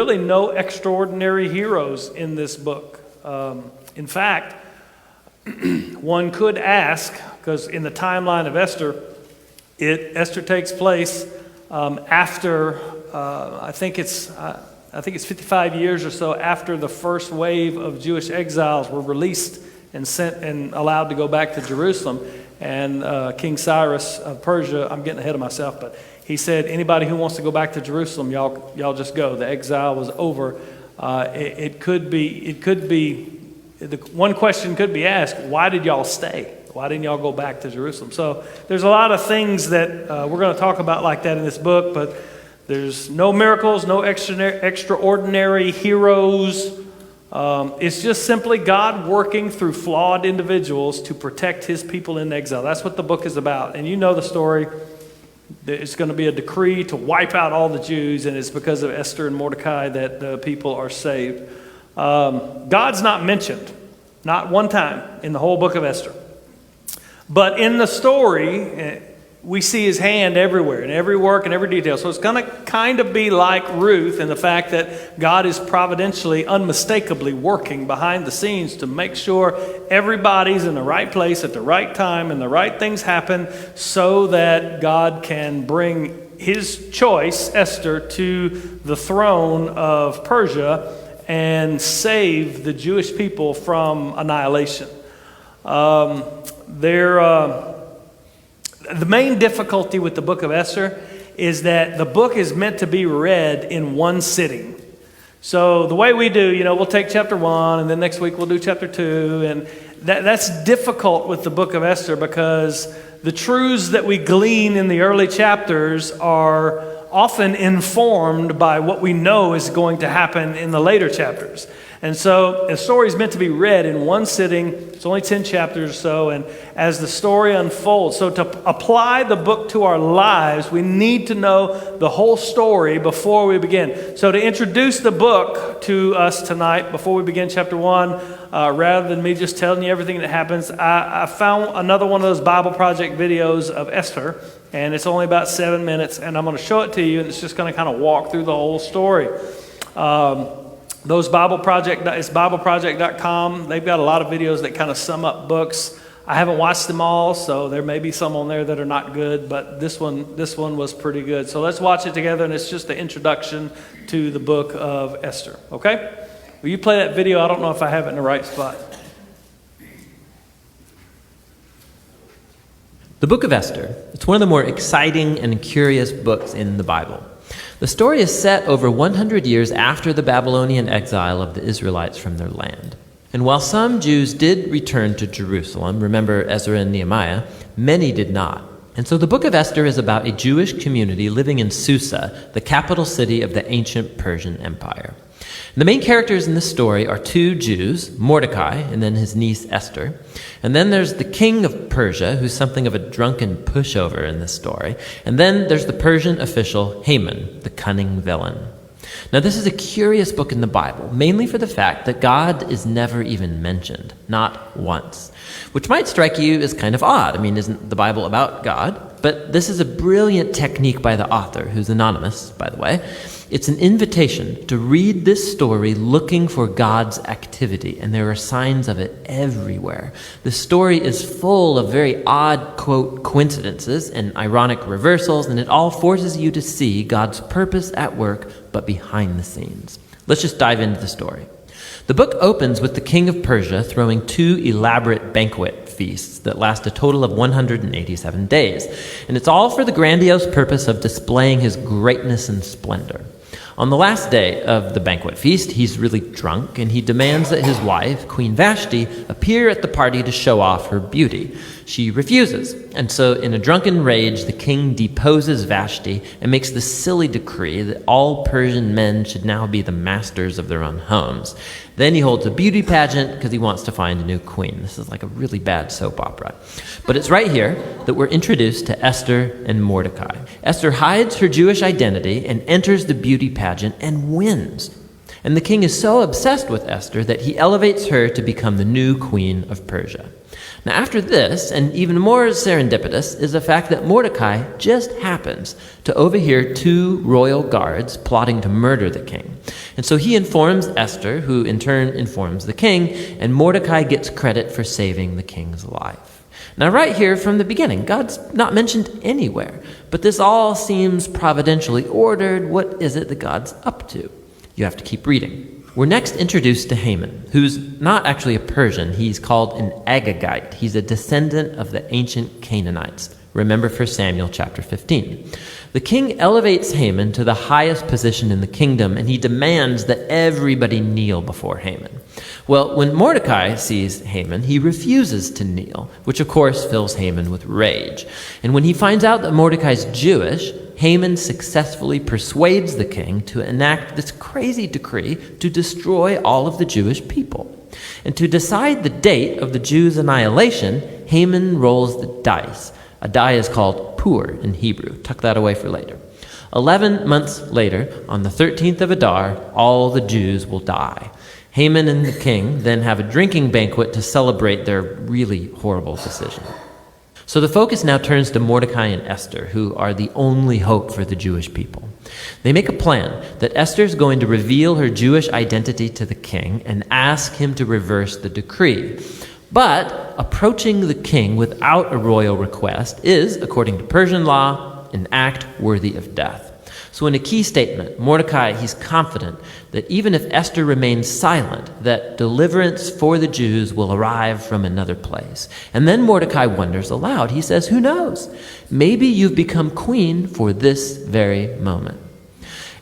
Really no extraordinary heroes in this book. In fact, one could ask, because in the timeline of Esther, Esther takes place after I think it's 55 years or so after the first wave of Jewish exiles were released and sent and allowed to go back to Jerusalem. And King Cyrus of Persia, I'm getting ahead of myself, but he said, anybody who wants to go back to Jerusalem, y'all just go. The exile was over. One question could be asked, why did y'all stay? Why didn't y'all go back to Jerusalem? So there's a lot of things that we're going to talk about like that in this book, but there's no miracles, no extraordinary heroes. It's just simply God working through flawed individuals to protect his people in exile. That's what the book is about. And you know the story. It's going to be a decree to wipe out all the Jews, and it's because of Esther and Mordecai that the people are saved. God's not mentioned, not one time in the whole book of Esther. But in the story, we see his hand everywhere, in every work and every detail. So it's going to kind of be like Ruth in the fact that God is providentially, unmistakably working behind the scenes to make sure everybody's in the right place at the right time and the right things happen so that God can bring his choice, Esther, to the throne of Persia and save the Jewish people from annihilation. The main difficulty with the book of Esther is that the book is meant to be read in one sitting. So the way we do, we'll take chapter 1 and then next week we'll do chapter 2. And that's difficult with the book of Esther because the truths that we glean in the early chapters are often informed by what we know is going to happen in the later chapters. And so the story is meant to be read in one sitting. It's only 10 chapters or so. And as the story unfolds, so to apply the book to our lives, we need to know the whole story before we begin. So to introduce the book to us tonight, before we begin chapter 1, rather than me just telling you everything that happens, I found another one of those Bible Project videos of Esther. And it's only about 7 minutes. And I'm going to show it to you. And it's just going to kind of walk through the whole story. Those Bible Project, it's BibleProject.com. They've got a lot of videos that kind of sum up books. I haven't watched them all, so there may be some on there that are not good, but this one was pretty good. So let's watch it together, and it's just the introduction to the book of Esther. Okay? Will you play that video? I don't know if I have it in the right spot. The book of Esther. It's one of the more exciting and curious books in the Bible. The story is set over 100 years after the Babylonian exile of the Israelites from their land. And while some Jews did return to Jerusalem, remember Ezra and Nehemiah, many did not. And so the book of Esther is about a Jewish community living in Susa, the capital city of the ancient Persian Empire. And the main characters in this story are two Jews, Mordecai and then his niece Esther. And then there's the king of Persia, who's something of a drunken pushover in this story. And then there's the Persian official Haman, the cunning villain. Now, this is a curious book in the Bible, mainly for the fact that God is never even mentioned, not once, which might strike you as kind of odd. I mean, isn't the Bible about God? But this is a brilliant technique by the author, who's anonymous, by the way. It's an invitation to read this story looking for God's activity, and there are signs of it everywhere. The story is full of very odd, quote, coincidences and ironic reversals, and it all forces you to see God's purpose at work, but behind the scenes. Let's just dive into the story. The book opens with the king of Persia throwing 2 elaborate banquet feasts that last a total of 187 days, and it's all for the grandiose purpose of displaying his greatness and splendor. On the last day of the banquet feast, he's really drunk, and he demands that his wife, Queen Vashti, appear at the party to show off her beauty. She refuses, and so in a drunken rage, the king deposes Vashti and makes the silly decree that all Persian men should now be the masters of their own homes. Then he holds a beauty pageant because he wants to find a new queen. This is like a really bad soap opera. But it's right here that we're introduced to Esther and Mordecai. Esther hides her Jewish identity and enters the beauty pageant and wins. And the king is so obsessed with Esther that he elevates her to become the new queen of Persia. Now, after this, and even more serendipitous, is the fact that Mordecai just happens to overhear two royal guards plotting to murder the king. And so he informs Esther, who in turn informs the king, and Mordecai gets credit for saving the king's life. Now, right here from the beginning, God's not mentioned anywhere, but this all seems providentially ordered. What is it that God's up to? You have to keep reading. We're next introduced to Haman, who's not actually a Persian. He's called an Agagite. He's a descendant of the ancient Canaanites. Remember 1 Samuel chapter 15. The king elevates Haman to the highest position in the kingdom, and he demands that everybody kneel before Haman. Well, when Mordecai sees Haman, he refuses to kneel, which of course fills Haman with rage. And when he finds out that Mordecai's Jewish, Haman successfully persuades the king to enact this crazy decree to destroy all of the Jewish people. And to decide the date of the Jews' annihilation, Haman rolls the dice. A die is called pur in Hebrew. Tuck that away for later. 11 months later, on the 13th of Adar, all the Jews will die. Haman and the king then have a drinking banquet to celebrate their really horrible decision. So the focus now turns to Mordecai and Esther, who are the only hope for the Jewish people. They make a plan that Esther is going to reveal her Jewish identity to the king and ask him to reverse the decree. But approaching the king without a royal request is, according to Persian law, an act worthy of death. So in a key statement, Mordecai, he's confident that even if Esther remains silent, that deliverance for the Jews will arrive from another place. And then Mordecai wonders aloud. He says, who knows? Maybe you've become queen for this very moment.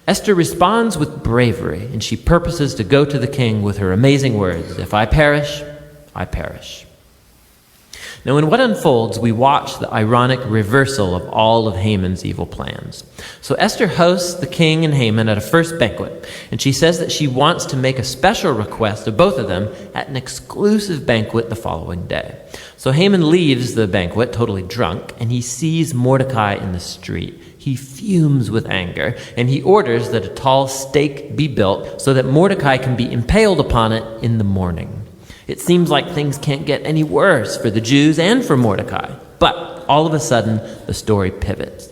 Esther responds with bravery, and she purposes to go to the king with her amazing words, if I perish, I perish. Now, in what unfolds, we watch the ironic reversal of all of Haman's evil plans. So Esther hosts the king and Haman at a first banquet, and she says that she wants to make a special request of both of them at an exclusive banquet the following day. So Haman leaves the banquet totally drunk, and he sees Mordecai in the street. He fumes with anger, and he orders that a tall stake be built so that Mordecai can be impaled upon it in the morning. It seems like things can't get any worse for the Jews and for Mordecai. But all of a sudden, the story pivots.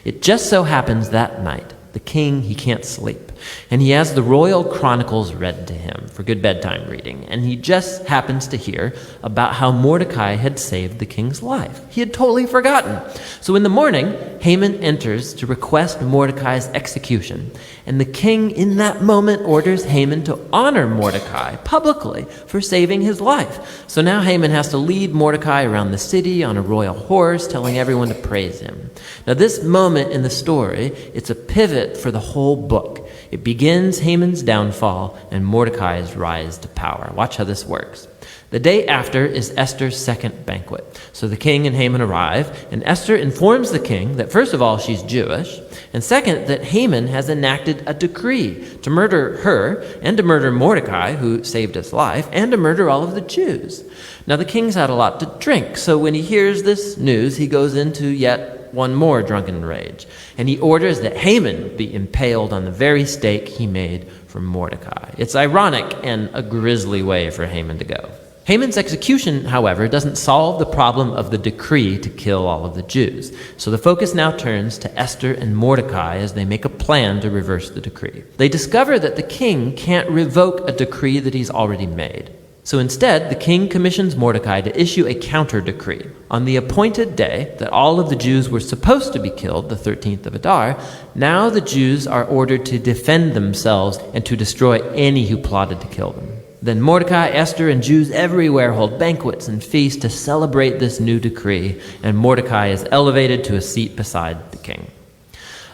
It just so happens that night, the king, he can't sleep. And he has the royal chronicles read to him for good bedtime reading. And he just happens to hear about how Mordecai had saved the king's life. He had totally forgotten. So in the morning, Haman enters to request Mordecai's execution. And the king in that moment orders Haman to honor Mordecai publicly for saving his life. So now Haman has to lead Mordecai around the city on a royal horse, telling everyone to praise him. Now this moment in the story, it's a pivot for the whole book. It begins Haman's downfall and Mordecai's rise to power. Watch how this works. The day after is Esther's second banquet. So the king and Haman arrive, and Esther informs the king that first of all she's Jewish, and second that Haman has enacted a decree to murder her and to murder Mordecai, who saved his life, and to murder all of the Jews. Now the king's had a lot to drink, so when he hears this news, he goes into yet one more drunken rage, and he orders that Haman be impaled on the very stake he made for Mordecai. It's ironic and a grisly way for Haman to go. Haman's execution, however, doesn't solve the problem of the decree to kill all of the Jews. So the focus now turns to Esther and Mordecai as they make a plan to reverse the decree. They discover that the king can't revoke a decree that he's already made. So instead, the king commissions Mordecai to issue a counter-decree. On the appointed day that all of the Jews were supposed to be killed, the 13th of Adar, now the Jews are ordered to defend themselves and to destroy any who plotted to kill them. Then Mordecai, Esther, and Jews everywhere hold banquets and feasts to celebrate this new decree, and Mordecai is elevated to a seat beside the king.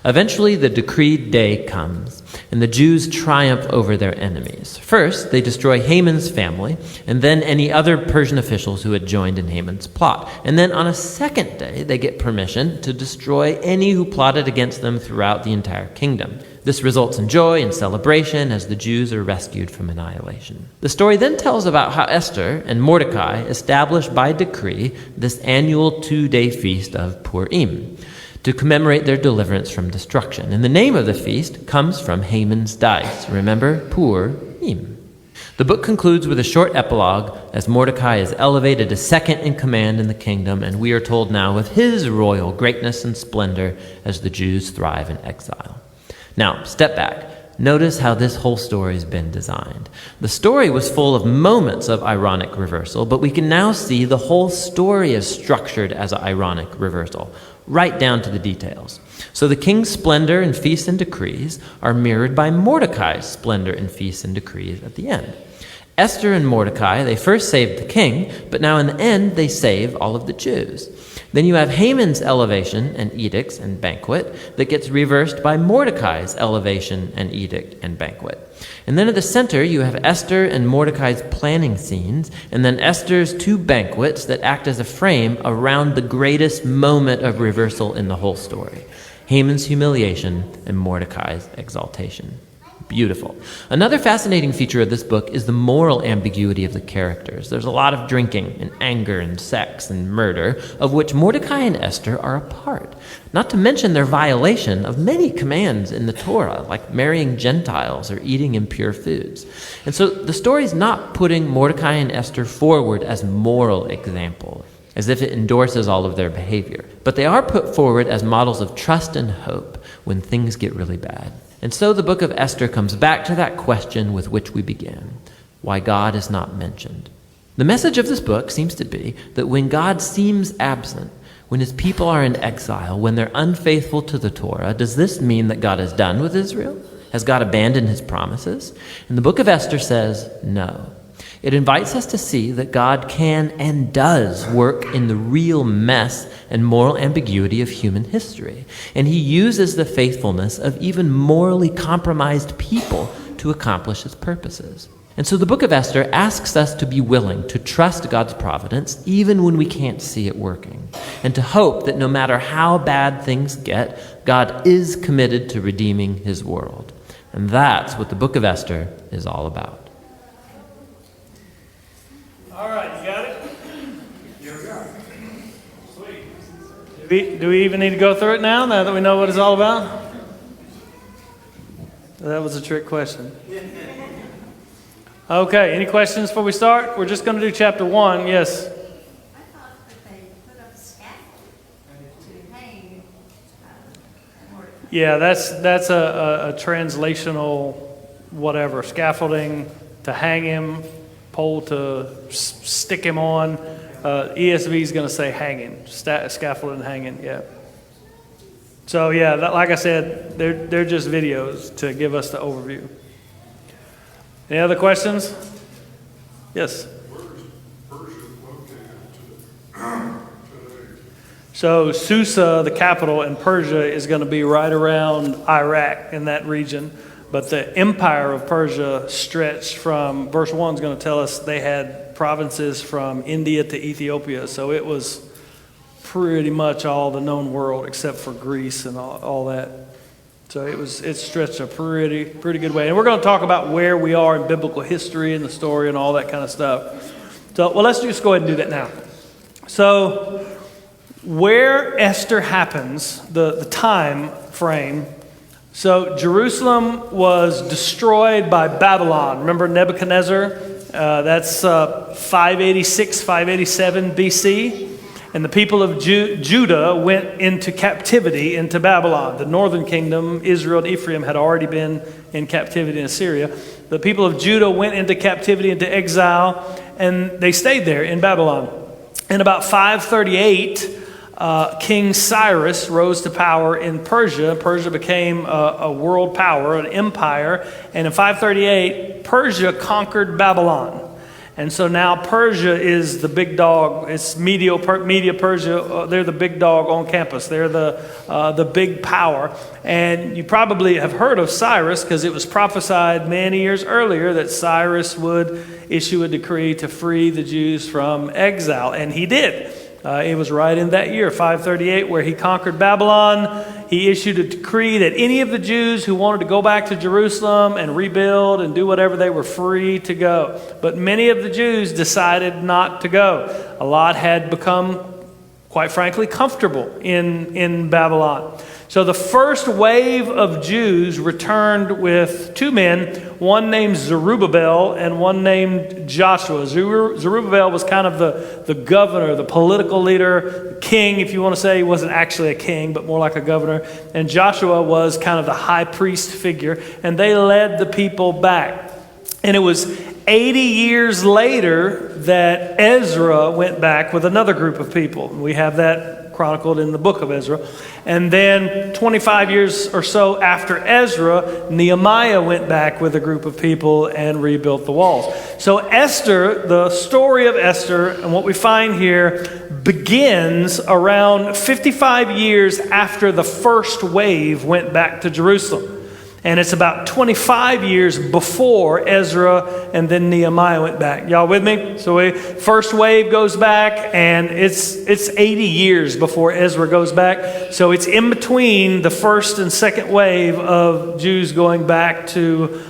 Eventually, the decreed day comes, and the Jews triumph over their enemies. First, they destroy Haman's family, and then any other Persian officials who had joined in Haman's plot. And then on a second day, they get permission to destroy any who plotted against them throughout the entire kingdom. This results in joy and celebration as the Jews are rescued from annihilation. The story then tells about how Esther and Mordecai established by decree this annual 2-day feast of Purim to commemorate their deliverance from destruction. And the name of the feast comes from Haman's dice. Remember, Purim. The book concludes with a short epilogue as Mordecai is elevated to second in command in the kingdom, and we are told now of his royal greatness and splendor as the Jews thrive in exile. Now, step back. Notice how this whole story has been designed. The story was full of moments of ironic reversal, but we can now see the whole story is structured as an ironic reversal, right down to the details. So the king's splendor and feasts and decrees are mirrored by Mordecai's splendor and feasts and decrees at the end. Esther and Mordecai, they first saved the king, but now in the end they save all of the Jews. Then you have Haman's elevation and edicts and banquet that gets reversed by Mordecai's elevation and edict and banquet. And then at the center you have Esther and Mordecai's planning scenes, and then Esther's two banquets that act as a frame around the greatest moment of reversal in the whole story: Haman's humiliation and Mordecai's exaltation. Beautiful. Another fascinating feature of this book is the moral ambiguity of the characters. There's a lot of drinking and anger and sex and murder, of which Mordecai and Esther are a part. Not to mention their violation of many commands in the Torah, like marrying Gentiles or eating impure foods. And so the story's not putting Mordecai and Esther forward as moral examples, as if it endorses all of their behavior. But they are put forward as models of trust and hope when things get really bad. And so the book of Esther comes back to that question with which we began: why God is not mentioned. The message of this book seems to be that when God seems absent, when his people are in exile, when they're unfaithful to the Torah, does this mean that God is done with Israel? Has God abandoned his promises? And the book of Esther says no. It invites us to see that God can and does work in the real mess and moral ambiguity of human history. And he uses the faithfulness of even morally compromised people to accomplish his purposes. And so the book of Esther asks us to be willing to trust God's providence even when we can't see it working, and to hope that no matter how bad things get, God is committed to redeeming his world. And that's what the book of Esther is all about. All right, you got it? Yeah, we got it. Sweet. Do we even need to go through it now that we know what it's all about? That was a trick question. Okay, any questions before we start? We're just going to do chapter 1. Yes? I thought that they put up a scaffold to hang Mordecai. Yeah, that's a translational whatever. Scaffolding to hang him, pole to stick him on. ESV is going to say hanging, scaffolding and hanging, yeah. So yeah, like I said, they're just videos to give us the overview. Any other questions? Yes? Where is Persia located today? So Susa, the capital in Persia, is going to be right around Iraq in that region. But the empire of Persia stretched from, verse 1 is going to tell us they had provinces from India to Ethiopia. So it was pretty much all the known world except for Greece and all that. So it stretched a pretty good way. And we're going to talk about where we are in biblical history and the story and all that kind of stuff. So, well, let's just go ahead and do that now. So where Esther happens, the time frame. So Jerusalem was destroyed by Babylon. Remember Nebuchadnezzar? That's 586, 587 BC. And the people of Judah went into captivity into Babylon. The northern kingdom, Israel and Ephraim, had already been in captivity in Assyria. The people of Judah went into captivity, into exile, and they stayed there in Babylon. In about 538, King Cyrus rose to power in Persia. Persia became a world power, an empire. And in 538, Persia conquered Babylon. And so now Persia is the big dog. It's Media Persia. They're the big dog on campus. They're the big power. And you probably have heard of Cyrus because it was prophesied many years earlier that Cyrus would issue a decree to free the Jews from exile. And he did. It was right in that year, 538, where he conquered Babylon. He issued a decree that any of the Jews who wanted to go back to Jerusalem and rebuild and do whatever, they were free to go. But many of the Jews decided not to go. A lot had become quite frankly, comfortable in Babylon. So the first wave of Jews returned with two men, one named Zerubbabel and one named Joshua. Zerubbabel was kind of the governor, the political leader, king, if you want to say. He wasn't actually a king, but more like a governor. And Joshua was kind of the high priest figure, and they led the people back. And it was 80 years later that Ezra went back with another group of people. We have that chronicled in the book of Ezra. And then 25 years or so after Ezra, Nehemiah went back with a group of people and rebuilt the walls. So Esther, the story of Esther, and what we find here begins around 55 years after the first wave went back to Jerusalem. And it's about 25 years before Ezra and then Nehemiah went back. Y'all with me? So first wave goes back, and it's 80 years before Ezra goes back. So it's in between the first and second wave of Jews going back to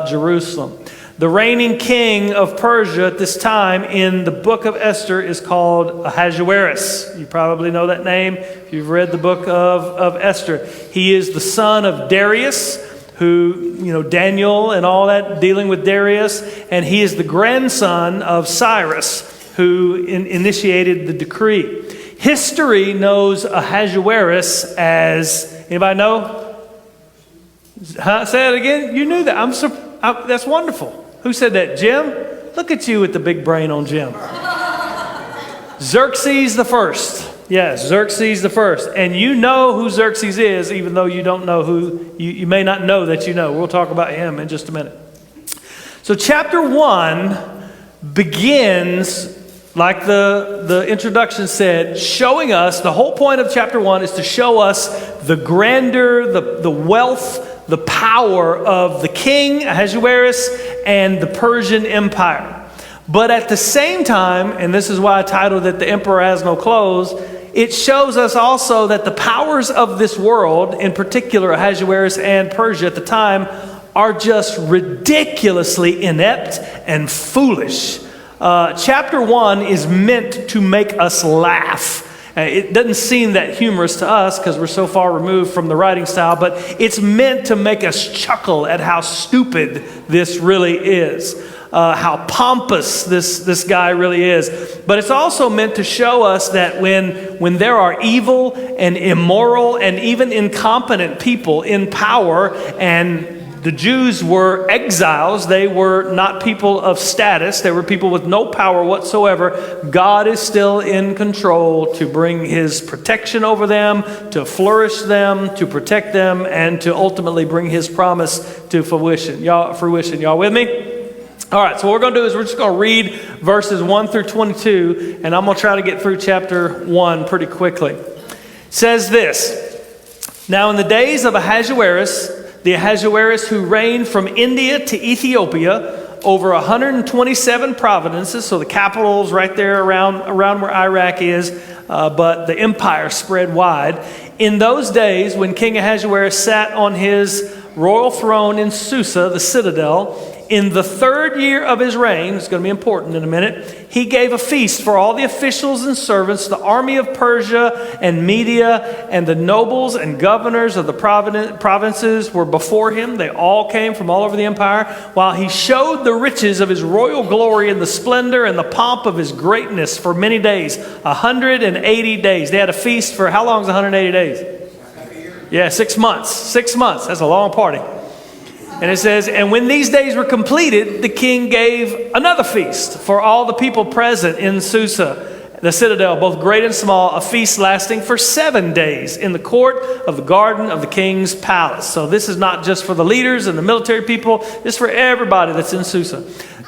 Jerusalem. The reigning king of Persia at this time in the book of Esther is called Ahasuerus. You probably know that name if you've read the book of Esther. He is the son of Darius, who, Daniel and all that, dealing with Darius. And he is the grandson of Cyrus, who initiated the decree. History knows Ahasuerus as, anybody know? Huh? Say it again? You knew that. That's wonderful. Who said that? Jim? Look at you with the big brain on Jim. Xerxes the First. Yes, Xerxes the First. And you know who Xerxes is, even though you don't know who, you may not know that you know. We'll talk about him in just a minute. So chapter 1 begins, like the introduction said, showing us, the whole point of chapter 1 is to show us the grandeur, the wealth, the power of the king, Ahasuerus, and the Persian Empire. But at the same time, and this is why I titled it The Emperor Has No Clothes, it shows us also that the powers of this world, in particular Ahasuerus and Persia at the time, are just ridiculously inept and foolish. Chapter 1 is meant to make us laugh. It doesn't seem that humorous to us because we're so far removed from the writing style, but it's meant to make us chuckle at how stupid this really is. How pompous this guy really is. But it's also meant to show us that when there are evil and immoral and even incompetent people in power, and the Jews were exiles, they were not people of status, they were people with no power whatsoever, God is still in control to bring his protection over them, to flourish them, to protect them, and to ultimately bring his promise to fruition. Y'all with me? All right, so what we're going to do is we're just going to read verses 1 through 22, and I'm going to try to get through chapter 1 pretty quickly. It says this: Now in the days of Ahasuerus, the Ahasuerus who reigned from India to Ethiopia, over 127 provinces, so the capital's right there around where Iraq is, but the empire spread wide. In those days, when King Ahasuerus sat on his royal throne in Susa, the citadel, in the third year of his reign, it's going to be important in a minute, he gave a feast for all the officials and servants, the army of Persia and Media, and the nobles and governors of the provinces were before him. They all came from all over the empire, while he showed the riches of his royal glory and the splendor and the pomp of his greatness for many days, 180 days. They had a feast for, how long is 180 days? Yeah, 6 months. 6 months. That's a long party. And it says, and when these days were completed, the king gave another feast for all the people present in Susa, the citadel, both great and small, a feast lasting for 7 days in the court of the garden of the king's palace. So this is not just for the leaders and the military people, this is for everybody that's in Susa.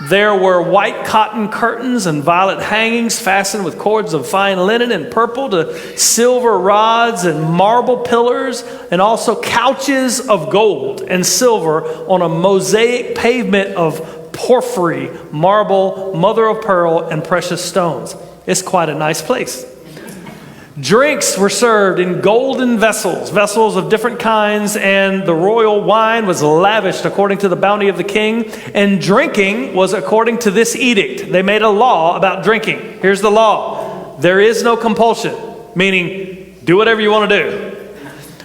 There were white cotton curtains and violet hangings fastened with cords of fine linen and purple to silver rods and marble pillars, and also couches of gold and silver on a mosaic pavement of porphyry, marble, mother of pearl, and precious stones. It's quite a nice place. Drinks were served in golden vessels of different kinds, and the royal wine was lavished according to the bounty of the king, and drinking was according to this edict. They made a law about drinking. Here's the law. There is no compulsion. meaning do whatever you want to do.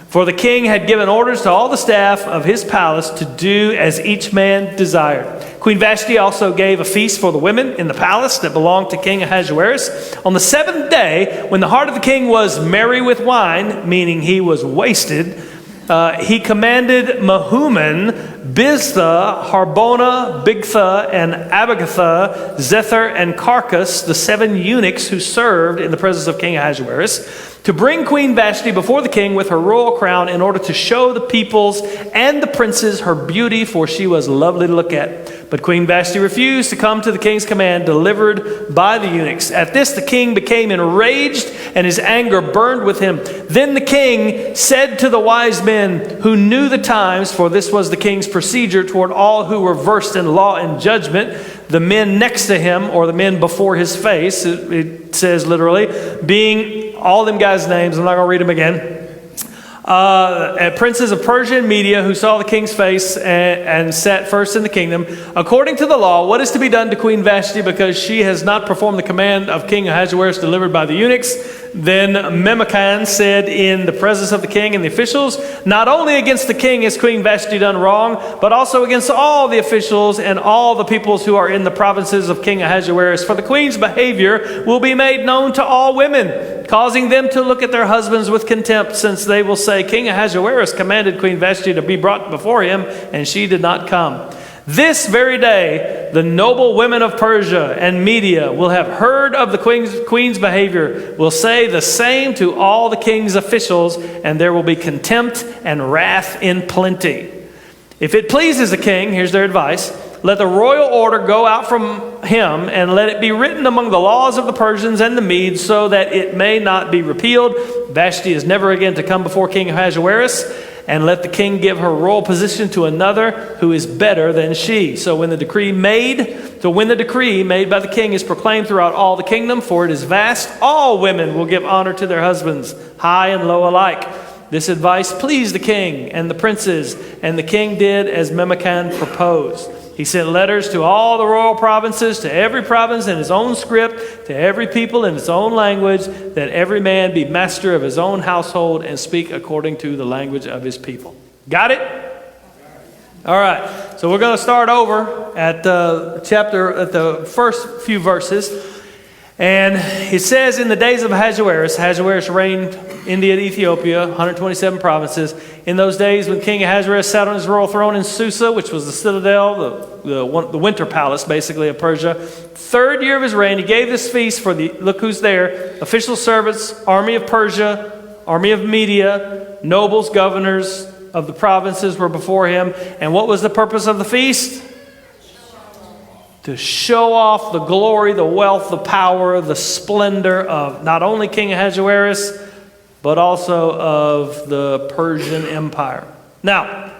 For the king had given orders to all the staff of his palace to do as each man desired. Queen Vashti also gave a feast for the women in the palace that belonged to King Ahasuerus. On the 7th day, when the heart of the king was merry with wine, meaning he was wasted, he commanded Mehuman, Biztha, Harbona, Bigtha, and Abigatha, Zethar, and Carcas, the 7 eunuchs who served in the presence of King Ahasuerus, to bring Queen Vashti before the king with her royal crown in order to show the peoples and the princes her beauty, for she was lovely to look at. But Queen Vashti refused to come to the king's command delivered by the eunuchs. At this the king became enraged, and his anger burned with him. Then the king said to the wise men who knew the times, for this was the king's procedure toward all who were versed in law and judgment, the men next to him, or the men before his face, it says literally, being all them guys' names, I'm not going to read them again. Princes of Persia and Media who saw the king's face and sat first in the kingdom. According to the law, what is to be done to Queen Vashti because she has not performed the command of King Ahasuerus delivered by the eunuchs? Then Memucan said in the presence of the king and the officials, not only against the king has Queen Vashti done wrong, but also against all the officials and all the peoples who are in the provinces of King Ahasuerus. For the queen's behavior will be made known to all women, causing them to look at their husbands with contempt, since they will say, King Ahasuerus commanded Queen Vashti to be brought before him, and she did not come. This very day, the noble women of Persia and Media will have heard of the queen's behavior, will say the same to all the king's officials, and there will be contempt and wrath in plenty. If it pleases the king, here's their advice, let the royal order go out from him, and let it be written among the laws of the Persians and the Medes, so that it may not be repealed. Vashti is never again to come before King Ahasuerus, and let the king give her royal position to another who is better than she. So when the decree made by the king is proclaimed throughout all the kingdom, for it is vast, all women will give honor to their husbands, high and low alike. This advice pleased the king and the princes, and the king did as Memucan proposed. He sent letters to all the royal provinces, to every province in his own script, to every people in its own language, that every man be master of his own household and speak according to the language of his people. Got it? All right. So we're going to start over at the first few verses. And it says, in the days of Ahasuerus reigned India and Ethiopia, 127 provinces. In those days when King Ahasuerus sat on his royal throne in Susa, which was the citadel, the winter palace, basically, of Persia, 3rd year of his reign, he gave this feast for the, look who's there, official servants, army of Persia, army of Media, nobles, governors of the provinces were before him. And what was the purpose of the feast? To show off the glory, the wealth, the power, the splendor of not only King Ahasuerus, but also of the Persian Empire. Now,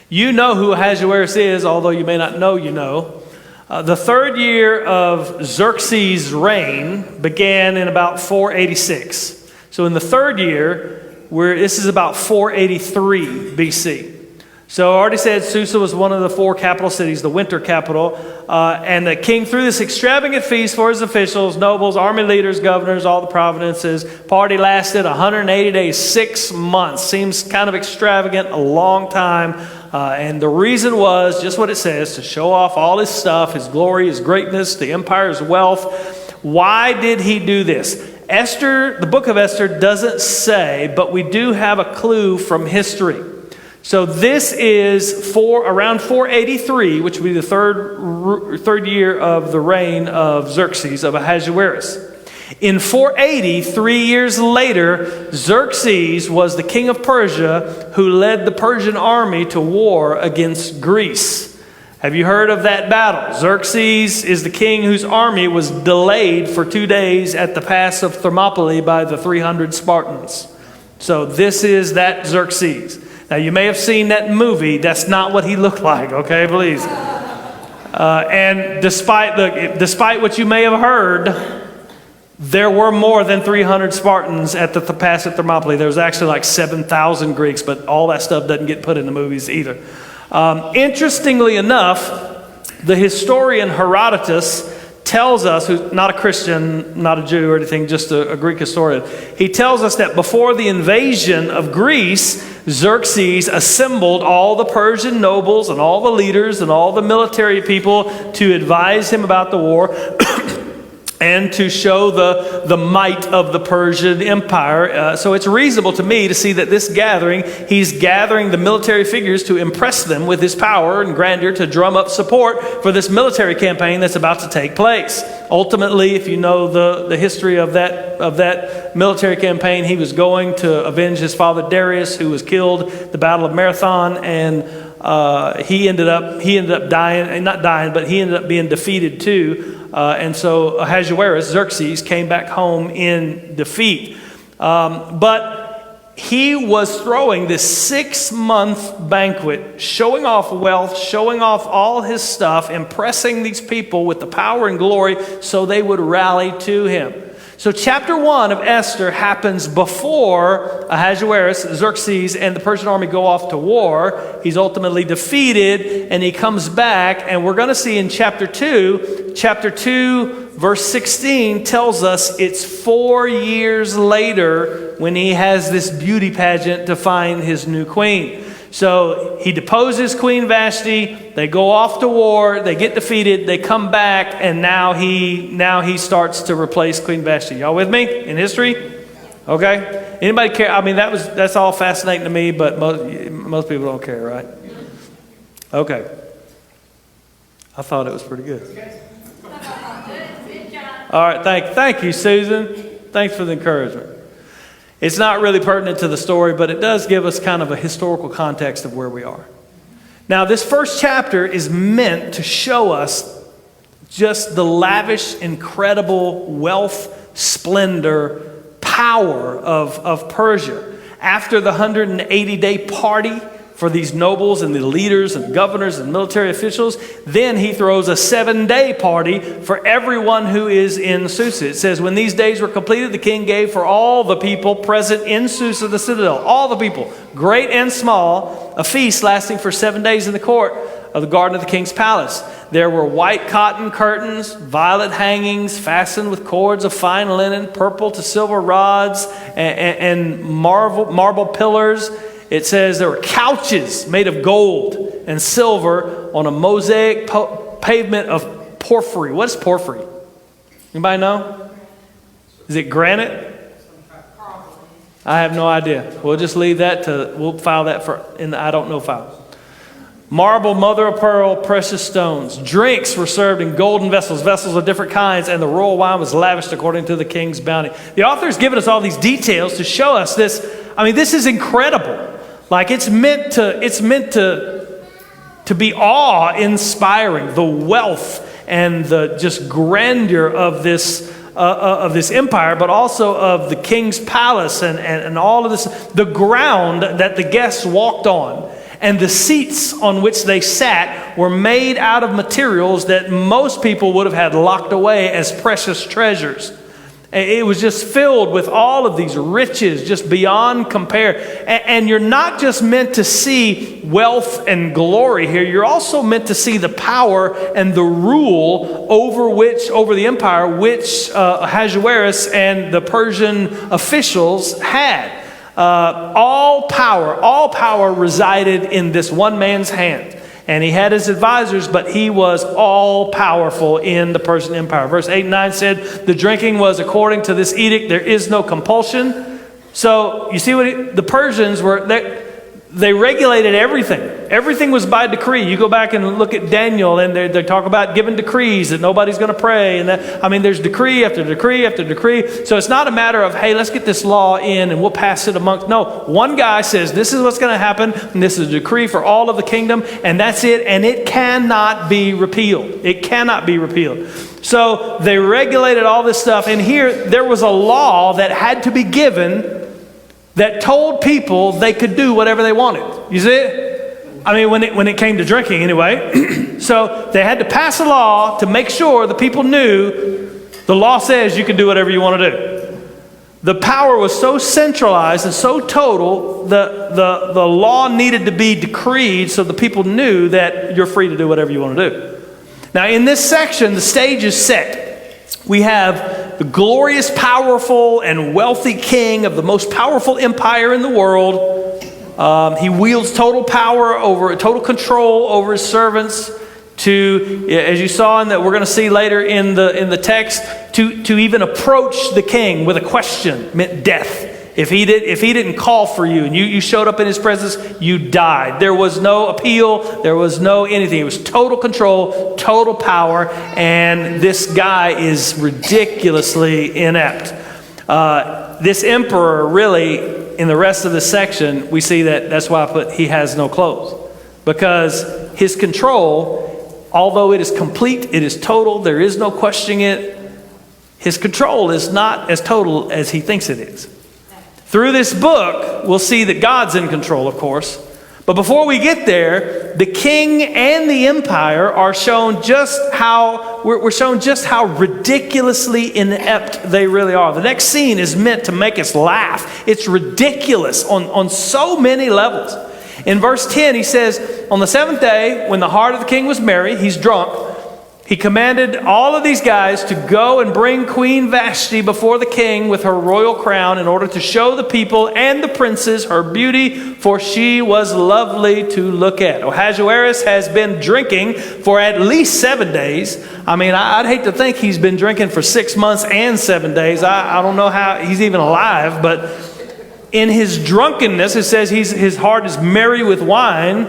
you know who Ahasuerus is, although you may not know you know. The 3rd year of Xerxes' reign began in about 486. So in the 3rd year, this is about 483 BC. So I already said Susa was one of the 4 capital cities, the winter capital. And the king threw this extravagant feast for his officials, nobles, army leaders, governors, all the provinces. Party lasted 180 days, 6 months. Seems kind of extravagant, a long time. And the reason was just what it says, to show off all his stuff, his glory, his greatness, the empire's wealth. Why did he do this? Esther, the book of Esther doesn't say, but we do have a clue from history. So this is around 483, which would be the third year of the reign of Xerxes, of Ahasuerus. In 480, 3 years later, Xerxes was the king of Persia who led the Persian army to war against Greece. Have you heard of that battle? Xerxes is the king whose army was delayed for 2 days at the pass of Thermopylae by the 300 Spartans. So this is that Xerxes. Now, you may have seen that movie. That's not what he looked like, okay, please. And despite what you may have heard, there were more than 300 Spartans at the pass at Thermopylae. There was actually like 7,000 Greeks, but all that stuff doesn't get put in the movies either. Interestingly enough, the historian Herodotus tells us, who's not a Christian, not a Jew or anything, just a Greek historian, he tells us that before the invasion of Greece, Xerxes assembled all the Persian nobles and all the leaders and all the military people to advise him about the war and to show the might of the Persian Empire. So it's reasonable to me to see that this gathering, he's gathering the military figures to impress them with his power and grandeur to drum up support for this military campaign that's about to take place. Ultimately, if you know the history of that military campaign, he was going to avenge his father Darius, who was killed at the Battle of Marathon, and he ended up dying, not dying, but he ended up being defeated too. And so Ahasuerus, Xerxes, came back home in defeat. But he was throwing this 6-month banquet, showing off wealth, showing off all his stuff, impressing these people with the power and glory so they would rally to him. So chapter 1 of Esther happens before Ahasuerus, Xerxes, and the Persian army go off to war. He's ultimately defeated, and he comes back. And we're going to see in chapter 2, verse 16 tells us it's 4 years later when he has this beauty pageant to find his new queen. So he deposes Queen Vashti, they go off to war, they get defeated, they come back, and now he starts to replace Queen Vashti. Y'all with me in history? Okay. Anybody care? I mean, that's all fascinating to me, but most people don't care, right? Okay. I thought it was pretty good. All right, thank you, Susan. Thanks for the encouragement. It's not really pertinent to the story, but it does give us kind of a historical context of where we are. Now, this first chapter is meant to show us just the lavish, incredible wealth, splendor, power of Persia. After the 180-day party for these nobles and the leaders and governors and military officials, then he throws a 7-day party for everyone who is in Susa. It says, when these days were completed, the king gave for all the people present in Susa the citadel, all the people, great and small, a feast lasting for 7 days in the court of the garden of the king's palace. There were white cotton curtains, violet hangings fastened with cords of fine linen, purple to silver rods, and marble pillars. It says there were couches made of gold and silver on a mosaic pavement of porphyry. What is porphyry? Anybody know? Is it granite? I have no idea. We'll just leave that we'll file that in the I don't know file. Marble, mother of pearl, precious stones. Drinks were served in golden vessels, vessels of different kinds, and the royal wine was lavished according to the king's bounty. The author has given us all these details to show us this. I mean, this is incredible. Like it's meant to be awe-inspiring. The wealth and the just grandeur of this empire, but also of the king's palace and all of this. The ground that the guests walked on and the seats on which they sat were made out of materials that most people would have had locked away as precious treasures. It was just filled with all of these riches, just beyond compare. And you're not just meant to see wealth and glory here. You're also meant to see the power and the rule over the empire, which Ahasuerus and the Persian officials had. All power resided in this one man's hand. And he had his advisors, but he was all powerful in the Persian Empire. Verse 8 and 9 said, the drinking was according to this edict. There is no compulsion. So you see what the Persians were, they regulated everything. Everything was by decree. You go back and look at Daniel, and they talk about giving decrees that nobody's going to pray. And there's decree after decree after decree. So it's not a matter of, hey, let's get this law in and we'll pass it amongst. No, one guy says this is what's going to happen, and this is a decree for all of the kingdom, and that's it. And it cannot be repealed. It cannot be repealed. So they regulated all this stuff. And here there was a law that had to be given that told people they could do whatever they wanted. You see it? I mean, when it came to drinking anyway. So they had to pass a law to make sure the people knew the law says you can do whatever you want to do. The power was so centralized and so total, the law needed to be decreed so the people knew that you're free to do whatever you want to do. Now, in this section, the stage is set. We have the glorious, powerful, and wealthy king of the most powerful empire in the world. He wields total power over, total control over his servants. To, as you saw, and that we're going to see later in the text, to even approach the king with a question meant death. If he didn't call for you and you showed up in his presence, you died. There was no appeal. There was no anything. It was total control, total power, and this guy is ridiculously inept. This emperor, really, in the rest of the section, we see that's why I put he has no clothes, because his control, although it is complete, it is total, there is no questioning it, his control is not as total as he thinks it is. Through this book, we'll see that God's in control, of course. But before we get there, the king and the empire are shown just how, we're shown just how ridiculously inept they really are. The next scene is meant to make us laugh. It's ridiculous on so many levels. In verse 10, he says, on the seventh day, when the heart of the king was merry, he's drunk, he commanded all of these guys to go and bring Queen Vashti before the king with her royal crown in order to show the people and the princes her beauty, for she was lovely to look at. Ahasuerus has been drinking for at least 7 days. I mean, I'd hate to think he's been drinking for 6 months and 7 days. I don't know how he's even alive, but in his drunkenness, it says his heart is merry with wine.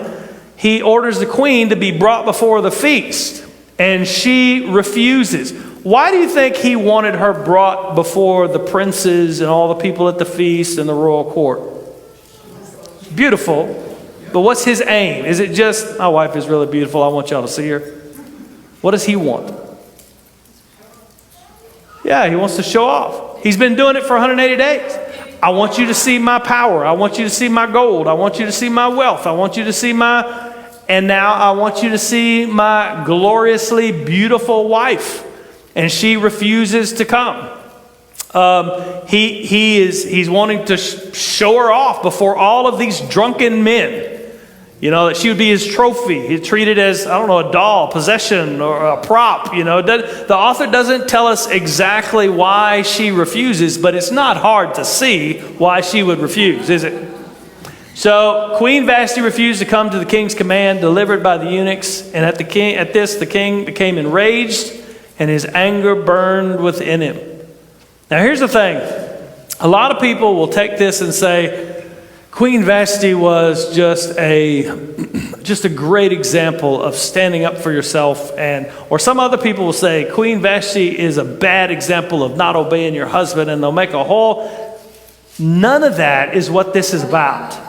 He orders the queen to be brought before the feast, and she refuses. Why do you think he wanted her brought before the princes and all the people at the feast and the royal court? Beautiful, but what's his aim? Is it just, my wife is really beautiful, I want y'all to see her? What does he want? Yeah, he wants to show off. He's been doing it for 180 days. I want you to see my power. I want you to see my gold. I want you to see my wealth. I want you to see and now I want you to see my gloriously beautiful wife. And she refuses to come. He's wanting to show her off before all of these drunken men. You know, that she would be his trophy. He's treated as, I don't know, a doll, possession, or a prop. You know, the author doesn't tell us exactly why she refuses, but it's not hard to see why she would refuse, is it? So Queen Vashti refused to come to the king's command delivered by the eunuchs, and at this the king became enraged, and his anger burned within him. Now here's the thing. A lot of people will take this and say, Queen Vashti was just a great example of standing up for yourself, or some other people will say Queen Vashti is a bad example of not obeying your husband, and they'll make a whole. None of that is what this is about.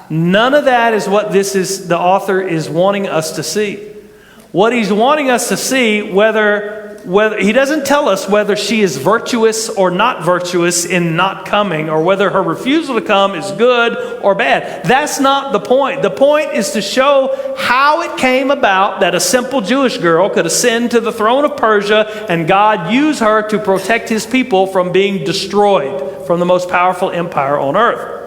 None of that is what the author is wanting us to see. What he's wanting us to see, whether he doesn't tell us whether she is virtuous or not virtuous in not coming, or whether her refusal to come is good or bad. That's not the point. The point is to show how it came about that a simple Jewish girl could ascend to the throne of Persia and God use her to protect his people from being destroyed from the most powerful empire on earth.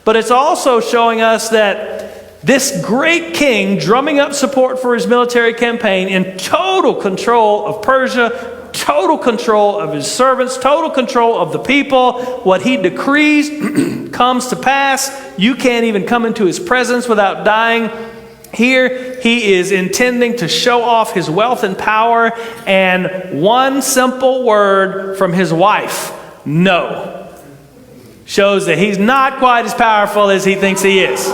But it's also showing us that this great king, drumming up support for his military campaign, in total control of Persia, total control of his servants, total control of the people. What he decrees comes to pass. You can't even come into his presence without dying. Here he is intending to show off his wealth and power, and one simple word from his wife, no, shows that he's not quite as powerful as he thinks he is.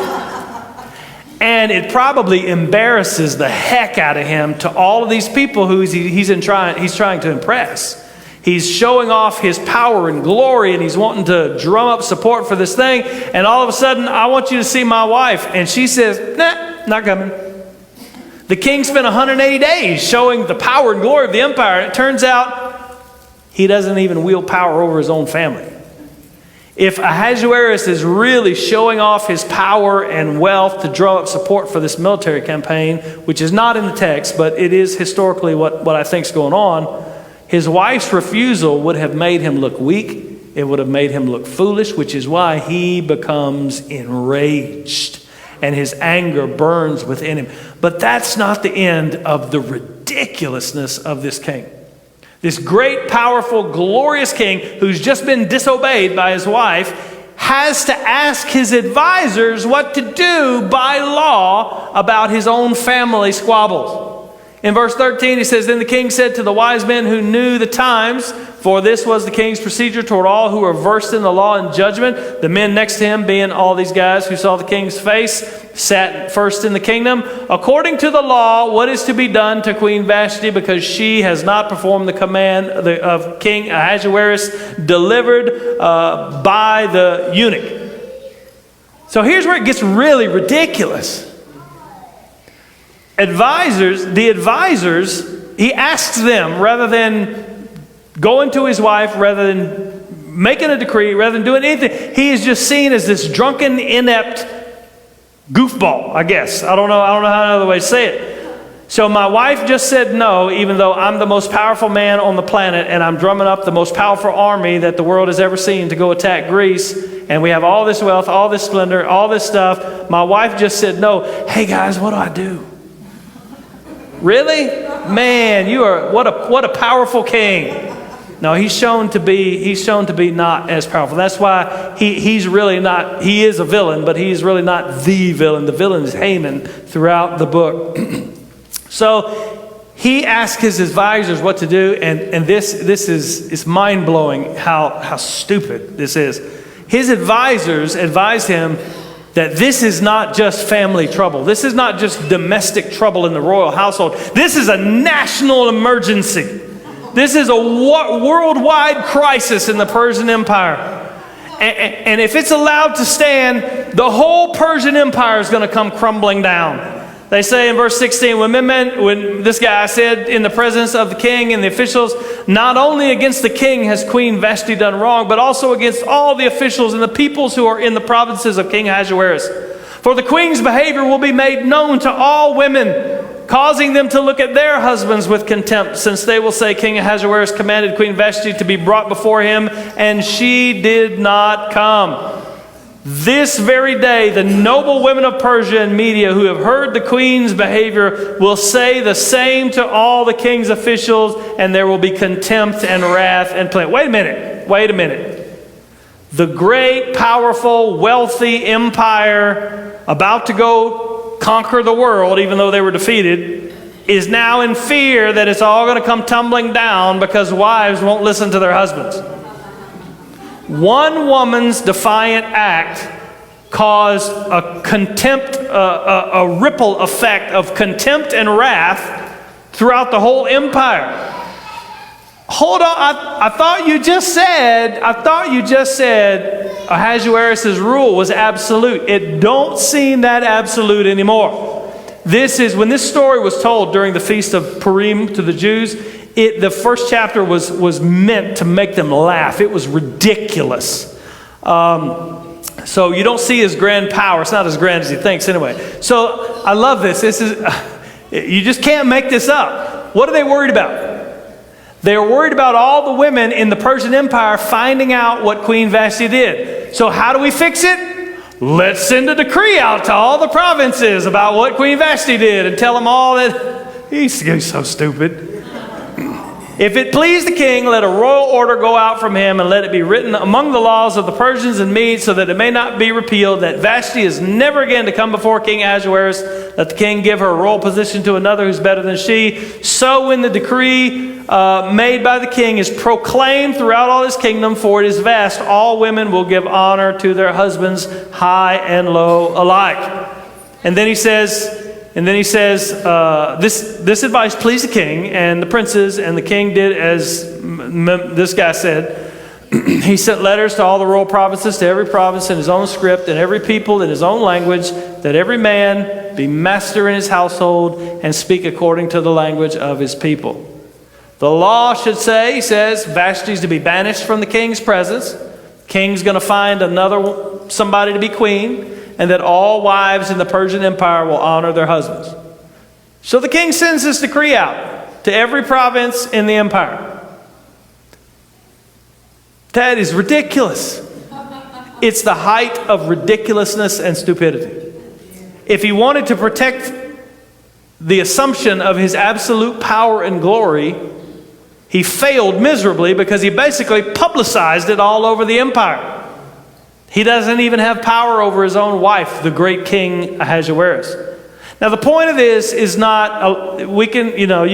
And it probably embarrasses the heck out of him to all of these people who he's trying to impress. He's showing off his power and glory, and he's wanting to drum up support for this thing. And all of a sudden, I want you to see my wife. And she says, nah, not coming. The king spent 180 days showing the power and glory of the empire. And it turns out he doesn't even wield power over his own family. If Ahasuerus is really showing off his power and wealth to draw up support for this military campaign, which is not in the text, but it is historically what I think is going on, his wife's refusal would have made him look weak. It would have made him look foolish, which is why he becomes enraged and his anger burns within him. But that's not the end of the ridiculousness of this king. This great, powerful, glorious king who's just been disobeyed by his wife has to ask his advisors what to do by law about his own family squabbles. In verse 13, he says, Then the king said to the wise men who knew the times, for this was the king's procedure toward all who were versed in the law and judgment. The men next to him, being all these guys who saw the king's face, sat first in the kingdom. According to the law, what is to be done to Queen Vashti, because she has not performed the command of King Ahasuerus delivered by the eunuch. So here's where it gets really ridiculous. The advisors, he asks them, rather than going to his wife, rather than making a decree, rather than doing anything, he is just seen as this drunken, inept goofball, I guess. I don't know how another way to say it. So my wife just said no, even though I'm the most powerful man on the planet, and I'm drumming up the most powerful army that the world has ever seen to go attack Greece, and we have all this wealth, all this splendor, all this stuff. My wife just said no. Hey guys, what do I do? Really? Man, you are what a powerful king. No, he's shown to be not as powerful. That's why he's really not, he is a villain, but he's really not the villain. The villain is Haman throughout the book. So he asked his advisors what to do, and this is mind-blowing how stupid this is. His advisors advised him that this is not just family trouble. This is not just domestic trouble in the royal household. This is a national emergency. This is a worldwide crisis in the Persian Empire. And if it's allowed to stand, the whole Persian Empire is going to come crumbling down. They say in verse 16, when this guy said in the presence of the king and the officials, not only against the king has Queen Vashti done wrong, but also against all the officials and the peoples who are in the provinces of King Ahasuerus. For the queen's behavior will be made known to all women, causing them to look at their husbands with contempt, since they will say, King Ahasuerus commanded Queen Vashti to be brought before him, and she did not come. This very day, the noble women of Persia and Media who have heard the queen's behavior will say the same to all the king's officials, and there will be contempt and wrath and plague. Wait a minute. The great, powerful, wealthy empire about to go conquer the world, even though they were defeated, is now in fear that it's all going to come tumbling down because wives won't listen to their husbands. One woman's defiant act caused a ripple effect of contempt and wrath throughout the whole empire. Hold on, I thought you just said Ahasuerus' rule was absolute. It don't seem that absolute anymore. When this story was told during the Feast of Purim to the Jews, the first chapter was meant to make them laugh. It was ridiculous. So you don't see his grand power. It's not as grand as he thinks anyway. So I love this. You just can't make this up. What are they worried about? They are worried about all the women in the Persian Empire finding out what Queen Vashti did. So how do we fix it? Let's send a decree out to all the provinces about what Queen Vashti did and tell them all that. He's so stupid. If it please the king, let a royal order go out from him, and let it be written among the laws of the Persians and Medes, so that it may not be repealed, that Vashti is never again to come before King Ahasuerus. Let the king give her a royal position to another who's better than she. So when the decree made by the king is proclaimed throughout all his kingdom, for it is vast, all women will give honor to their husbands, high and low alike. And then he says, this advice pleased the king and the princes, and the king did as this guy said. He sent letters to all the royal provinces, to every province in his own script, and every people in his own language, that every man be master in his household and speak according to the language of his people. The law should say, he says, Vashti's to be banished from the king's presence. King's going to find somebody to be queen, and that all wives in the Persian Empire will honor their husbands. So the king sends this decree out to every province in the empire. That is ridiculous. It's the height of ridiculousness and stupidity. If he wanted to protect the assumption of his absolute power and glory, he failed miserably because he basically publicized it all over the empire. He doesn't even have power over his own wife, the great king Ahasuerus. Now, the point of this is not, you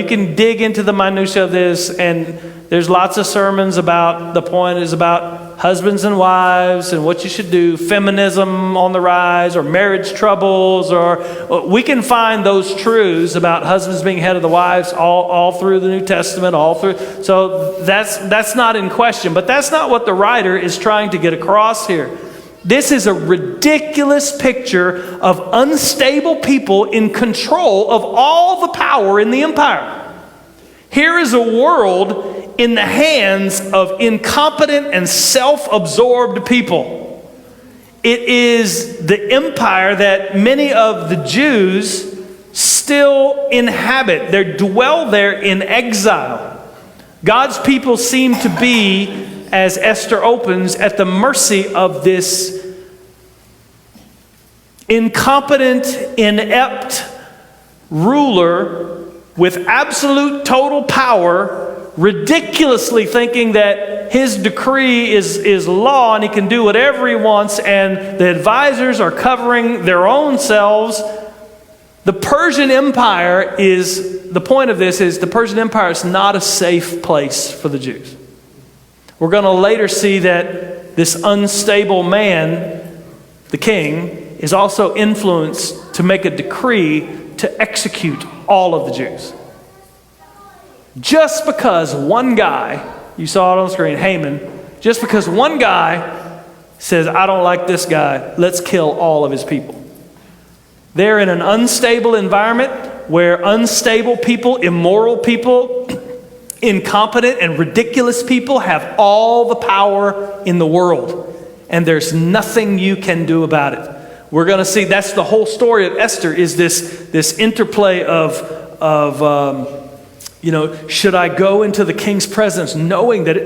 can dig into the minutia of this, and there's lots of sermons about, the point is about husbands and wives and what you should do, feminism on the rise, or marriage troubles, or we can find those truths about husbands being head of the wives all through the New Testament, all through. So that's not in question, but that's not what the writer is trying to get across here. This is a ridiculous picture of unstable people in control of all the power in the empire. Here is a world in the hands of incompetent and self-absorbed people. It is the empire that many of the Jews still inhabit. They dwell there in exile. God's people seem to be, as Esther opens, at the mercy of this incompetent, inept ruler with absolute total power, ridiculously thinking that his decree is law and he can do whatever he wants, and the advisors are covering their own selves. The Persian Empire the point of this is the Persian Empire is not a safe place for the Jews. We're going to later see that this unstable man, the king, is also influenced to make a decree to execute all of the Jews. Just because one guy, you saw it on the screen, Haman, just because one guy says, I don't like this guy, let's kill all of his people. They're in an unstable environment where unstable people, immoral people, incompetent and ridiculous people have all the power in the world, and there's nothing you can do about it. We're going to see that's the whole story of Esther, is this interplay of should I go into the king's presence knowing that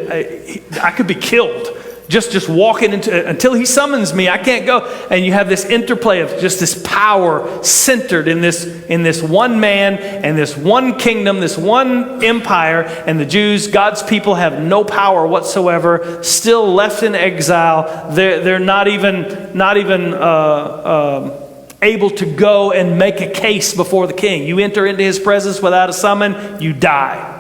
I could be killed? Just walking into, until he summons me, I can't go. And you have this interplay of just this power centered in this one man and this one kingdom, this one empire. And the Jews, God's people, have no power whatsoever, still left in exile. They're not even able to go and make a case before the king. You enter into his presence without a summon, you die.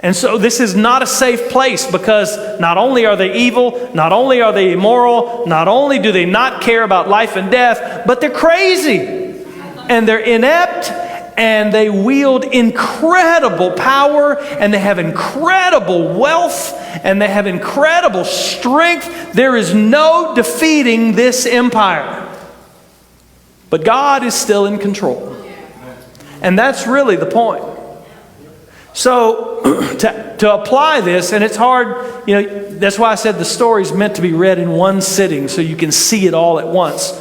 And so this is not a safe place, because not only are they evil, not only are they immoral, not only do they not care about life and death, but they're crazy and they're inept, and they wield incredible power, and they have incredible wealth, and they have incredible strength. There is no defeating this empire. But God is still in control. And that's really the point. So to apply this, and it's hard, that's why I said the story is meant to be read in one sitting so you can see it all at once.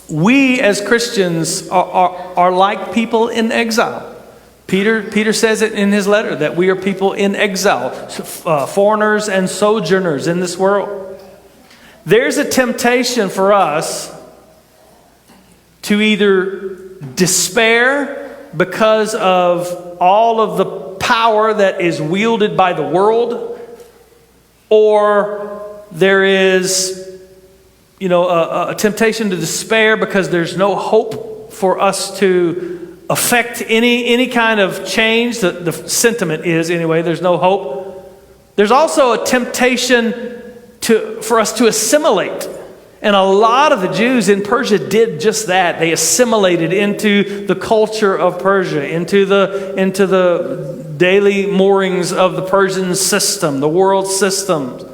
We as Christians are like people in exile. Peter says it in his letter that we are people in exile, foreigners and sojourners in this world. There's a temptation for us to either despair because of all of the power that is wielded by the world, or there is, a temptation to despair because there's no hope for us to affect any kind of change. The sentiment is, anyway, there's no hope. There's also a temptation for us to assimilate. And a lot of the Jews in Persia did just that. They assimilated into the culture of Persia, into the daily moorings of the Persian system, the world system,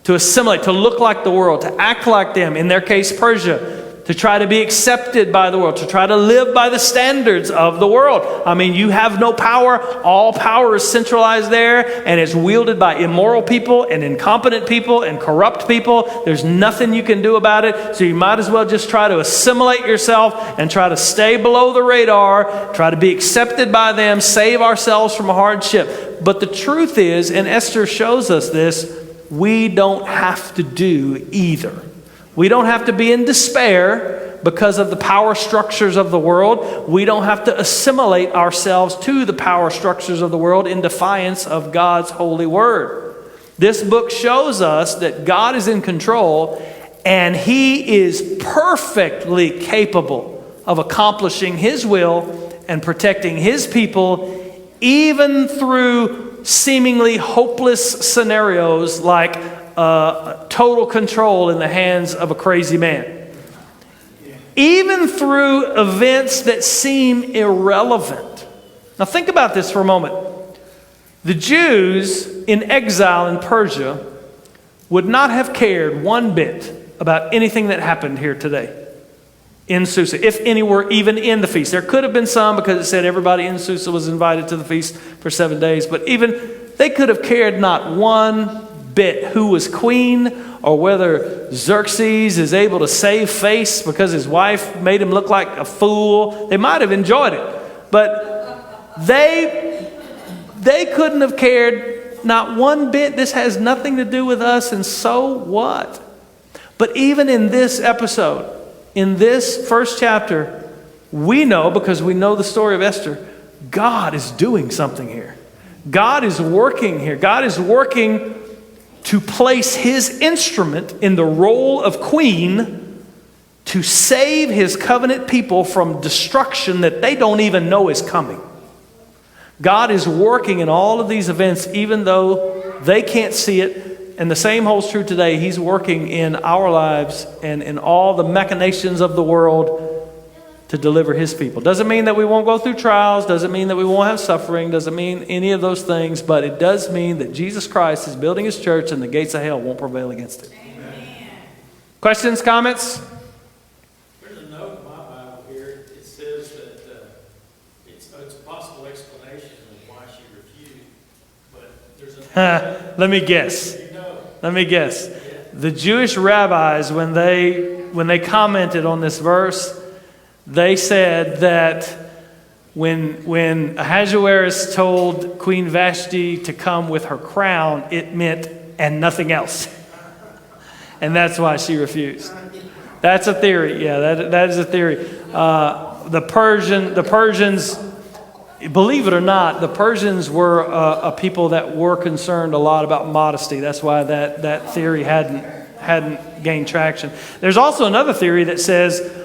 to assimilate, to look like the world, to act like them, in their case Persia, to try to be accepted by the world, to try to live by the standards of the world. I mean, you have no power. All power is centralized there, and it's wielded by immoral people and incompetent people and corrupt people. There's nothing you can do about it, so you might as well just try to assimilate yourself and try to stay below the radar, try to be accepted by them, save ourselves from hardship. But the truth is, and Esther shows us this, we don't have to do either. We don't have to be in despair because of the power structures of the world. We don't have to assimilate ourselves to the power structures of the world in defiance of God's holy word. This book shows us that God is in control and He is perfectly capable of accomplishing His will and protecting His people, even through seemingly hopeless scenarios like total control in the hands of a crazy man. Even through events that seem irrelevant. Now think about this for a moment. The Jews in exile in Persia would not have cared one bit about anything that happened here today in Susa, if any were even in the feast. There could have been some because it said everybody in Susa was invited to the feast for 7 days, but even they could have cared not one bit who was queen or whether Xerxes is able to save face because his wife made him look like a fool. They might have enjoyed it, but they couldn't have cared not one bit. This has nothing to do with us, and so what? But even in this episode, in this first chapter, we know, because we know the story of Esther, God is doing something here. God is working here. God is working to place His instrument in the role of queen to save His covenant people from destruction that they don't even know is coming. God is working in all of these events even though they can't see it. And the same holds true today. He's working in our lives and in all the machinations of the world to deliver His people. Doesn't mean that we won't go through trials. Doesn't mean that we won't have suffering. Doesn't mean any of those things. But it does mean that Jesus Christ is building His church and the gates of hell won't prevail against it. Amen. Questions, comments? There's a note in my Bible here. It says that it's a possible explanation of why she refused. But there's a... Let me guess. Let me guess. The Jewish rabbis, when they commented on this verse, they said that when Ahasuerus told Queen Vashti to come with her crown, it meant and nothing else. And that's why she refused. That's a theory. Yeah, that is a theory. The Persians, believe it or not, the Persians were a people that were concerned a lot about modesty. That's why that theory hadn't gained traction. There's also another theory that says,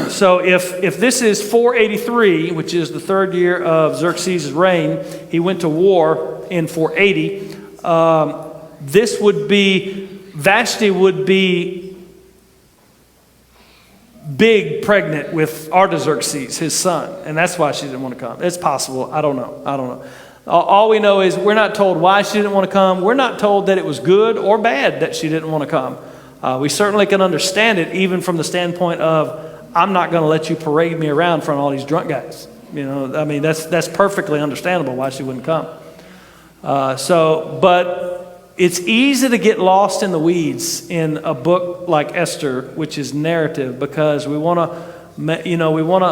so if this is 483, which is the third year of Xerxes' reign, he went to war in 480. This would be, Vashti would be big pregnant with Artaxerxes, his son, and that's why she didn't want to come. It's possible. I don't know. All we know is we're not told why she didn't want to come. We're not told that it was good or bad that she didn't want to come. We certainly can understand it even from the standpoint of, I'm not going to let you parade me around in front of all these drunk guys. You know, I mean, that's perfectly understandable why she wouldn't come. But it's easy to get lost in the weeds in a book like Esther, which is narrative, because we want to, we want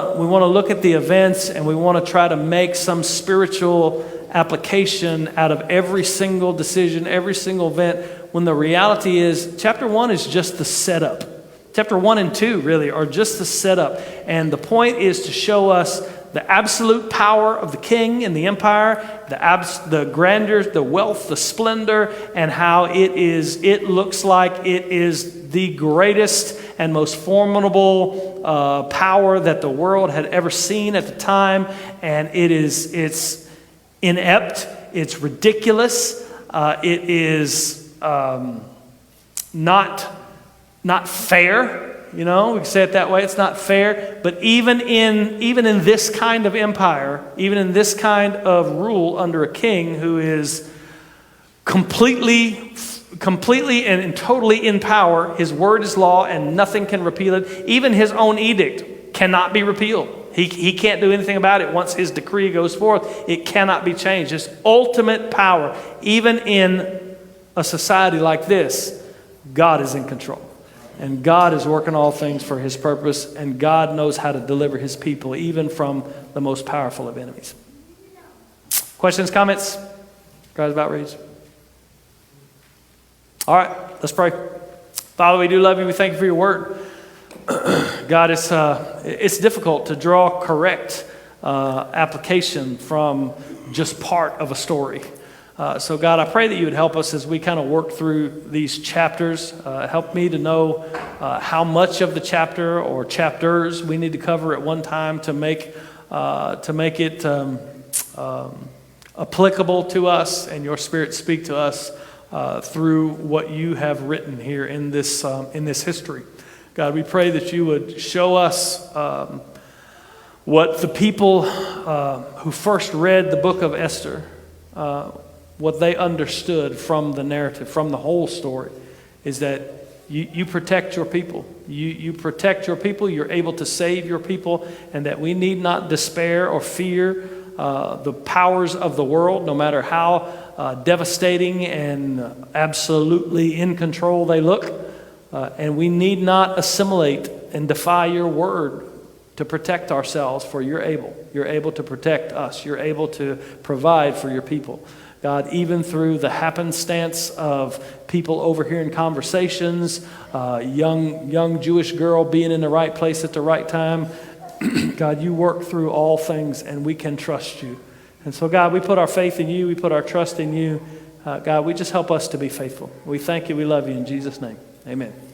to look at the events and we want to try to make some spiritual application out of every single decision, every single event, when the reality is chapter 1 is just the setup. Chapter 1 and 2 really are just the setup. And the point is to show us the absolute power of the king and the empire, the grandeur, the wealth, the splendor, and how it looks like it is the greatest and most formidable power that the world had ever seen at the time. And it's inept, it's ridiculous, it is not fair. We can say it that way. It's not fair. But even in this kind of empire, even in this kind of rule under a king who is completely and totally in power, his word is law and nothing can repeal it. Even his own edict cannot be repealed. He can't do anything about it. Once his decree goes forth, it cannot be changed. It's ultimate power. Even in a society like this, God is in control. And God is working all things for His purpose, and God knows how to deliver His people, even from the most powerful of enemies. Questions, comments? Guys about reads? All right, let's pray. Father, we do love you. We thank you for your word. God, it's difficult to draw correct application from just part of a story. So God, I pray that you would help us as we kind of work through these chapters. Help me to know how much of the chapter or chapters we need to cover at one time to make it applicable to us, and your Spirit speak to us through what you have written here in this history. God, we pray that you would show us what the people who first read the book of Esther, what they understood from the narrative, from the whole story, is that you protect your people. You protect your people. You're able to save your people, and that we need not despair or fear the powers of the world, no matter how devastating and absolutely in control they look. And we need not assimilate and defy your word to protect ourselves, for you're able. You're able to protect us. You're able to provide for your people. God, even through the happenstance of people overhearing conversations, young Jewish girl being in the right place at the right time, God, you work through all things, and we can trust you. And so, God, we put our faith in you. We put our trust in you. God, we just help us to be faithful. We thank you. We love you. In Jesus' name, amen.